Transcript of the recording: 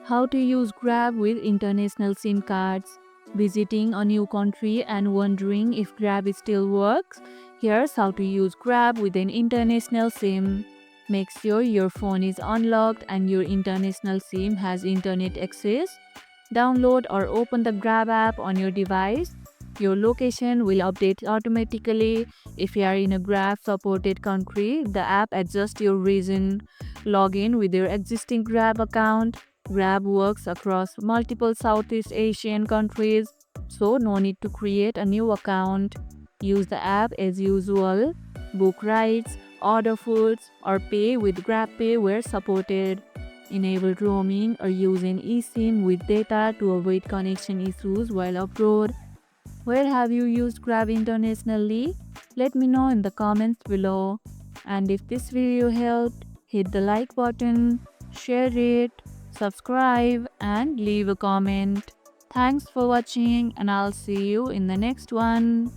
How to use Grab with international SIM cards. Visiting a new country and wondering if Grab still works? Here's how to use Grab with an international SIM. Make sure your phone is unlocked and your international SIM has internet access. Download or open the Grab app on your device. Your location will update automatically. If you are in a Grab supported country, the app adjusts your region. Log in with your existing Grab account. Grab works across multiple Southeast Asian countries, so no need to create a new account. Use the app as usual. Book rides, order foods, or pay with GrabPay where supported. Enable roaming or use an eSIM with data to avoid connection issues while abroad. Where have you used Grab internationally? Let me know in the comments below. And if this video helped, hit the like button, share it, subscribe, and leave a comment. Thanks for watching, and I'll see you in the next one.